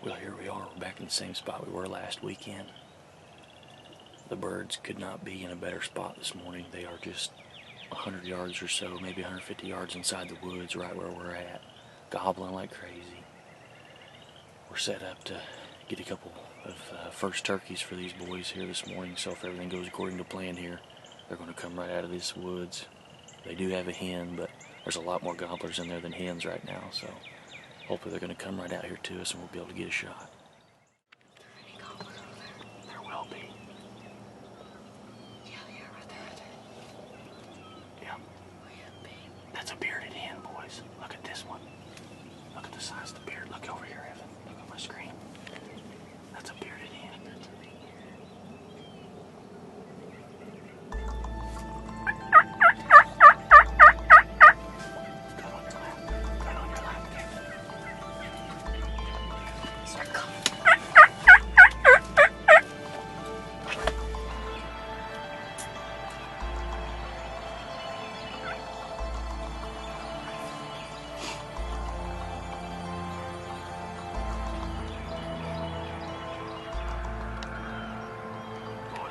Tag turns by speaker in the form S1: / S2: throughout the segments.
S1: Well, here we are. We're back in the same spot we were last weekend. The birds could not be in a better spot this morning. They are just 100 yards or so, maybe 150 yards inside the woods, right where we're at, gobbling like crazy. We're set up to get a couple of first turkeys for these boys here this morning, so if everything goes according to plan here, they're going to come right out of these woods. They do have a hen, but there's a lot more gobblers in there than hens right now, so hopefully they're going to come right out here to us and we'll be able to get a shot.
S2: Are there any gobblers over there?
S1: There will be.
S2: Yeah, right there.
S1: Yeah.
S2: Oh yeah, big.
S1: That's a bearded hen, boys. Look at this one. Look at the size of the beard. Look over here, Evan. Look at my screen. That's a bearded hen.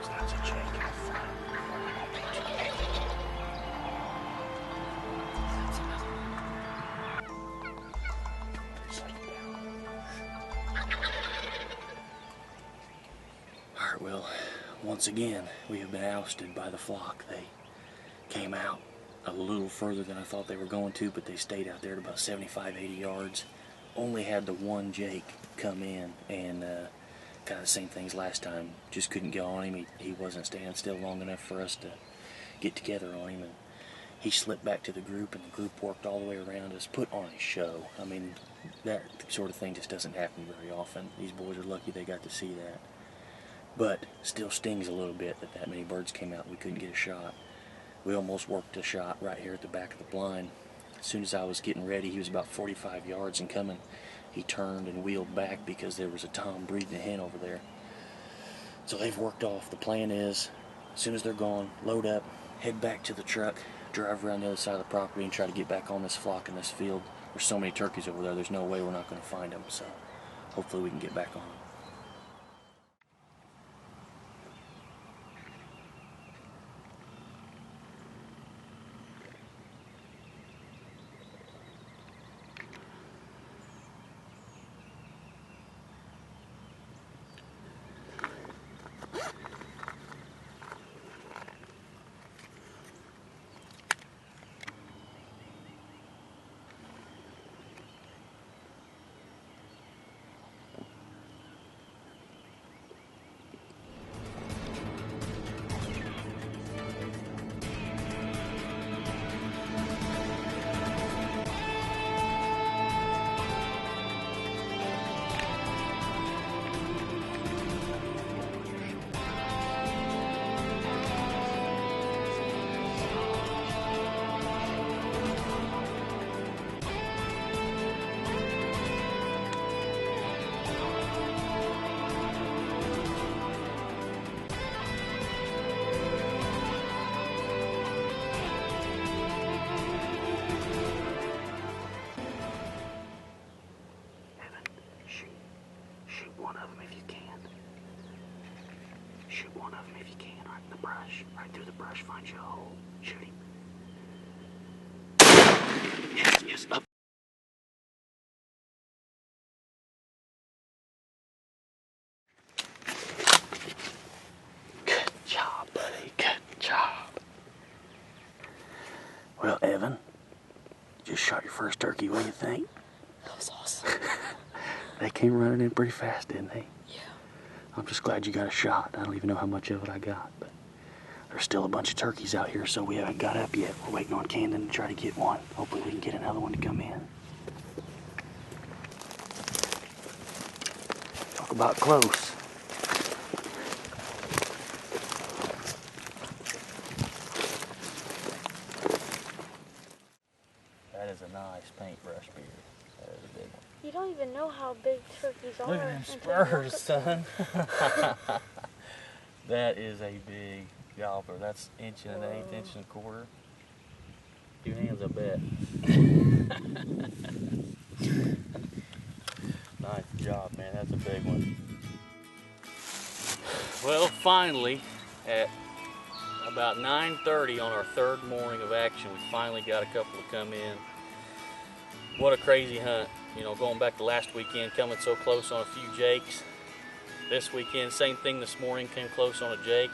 S1: That's a chick. Alright, well, once again, we have been ousted by the flock. They came out a little further than I thought they were going to, but they stayed out there at about 75, 80 yards. Only had the one Jake come in and kind of the same things last time. Just couldn't get on him. He wasn't staying still long enough for us to get together on him, and he slipped back to the group, and the group worked all the way around us, put on a show. I mean, that sort of thing just doesn't happen very often. These boys are lucky they got to see that. But still stings a little bit that many birds came out and we couldn't get a shot. We almost worked a shot right here at the back of the blind. As soon as I was getting ready, he was about 45 yards and coming. He turned and wheeled back because there was a tom breeding a hen over there. So they've worked off. The plan is, as soon as they're gone, load up, head back to the truck, drive around the other side of the property and try to get back on this flock in this field. There's so many turkeys over there, there's no way we're not going to find them. So hopefully we can get back on them. One of them if you can. Shoot one of them if you can, right in the brush. Right through the brush, find you a hole. Shoot him. Yes, up. Good job, buddy. Good job. Well, Evan, you just shot your first turkey. What do you think?
S2: That was awesome.
S1: They came running in pretty fast, didn't they?
S2: Yeah.
S1: I'm just glad you got a shot. I don't even know how much of it I got, but there's still a bunch of turkeys out here, so we haven't got up yet. We're waiting on Camden to try to get one. Hopefully we can get another one to come in. Talk about close. That is a nice paintbrush beard. That is a big one.
S2: You don't even know how big turkeys are.
S1: Look at them
S2: until you
S1: spurs, son. That is a big gobbler. That's inch and an eighth, inch and a quarter. 2 hands, I bet. Nice job, man. That's a big one. Well, finally, at about 9:30 on our third morning of action, we finally got a couple to come in. What a crazy hunt. You know, going back to last weekend, coming so close on a few jakes. This weekend, same thing this morning, came close on a jake.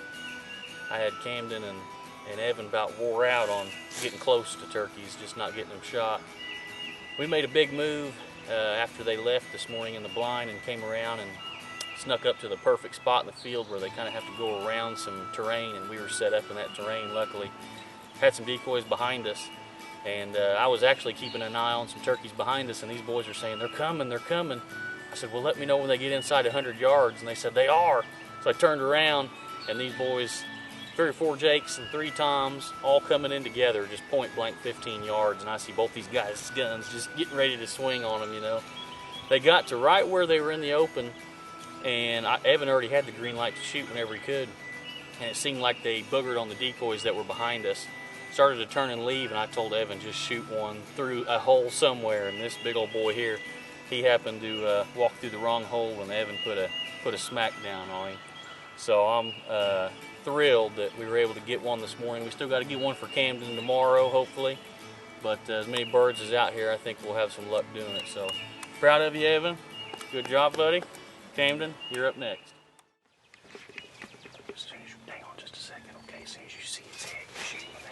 S1: I had Camden and Evan about wore out on getting close to turkeys, just not getting them shot. We made a big move after they left this morning in the blind and came around and snuck up to the perfect spot in the field where they kind of have to go around some terrain, and we were set up in that terrain, luckily. Had some decoys behind us, and I was actually keeping an eye on some turkeys behind us, and these boys are saying, they're coming, they're coming. I said, well, let me know when they get inside 100 yards, and they said, they are. So I turned around, and these boys, 3 or 4 jakes and 3 toms, all coming in together, just point blank 15 yards, and I see both these guys' guns just getting ready to swing on them, you know. They got to right where they were in the open, and Evan already had the green light to shoot whenever he could, and it seemed like they boogered on the decoys that were behind us. Started to turn and leave, and I told Evan, just shoot one through a hole somewhere, and this big old boy here, he happened to walk through the wrong hole, and Evan put a smack down on him. So I'm thrilled that we were able to get one this morning. We still got to get one for Camden tomorrow, hopefully, but as many birds as out here, I think we'll have some luck doing it. So proud of you, Evan. Good job, buddy. Camden, you're up next. As soon as hang on just a second, okay? As soon as you see his head, you shoot him in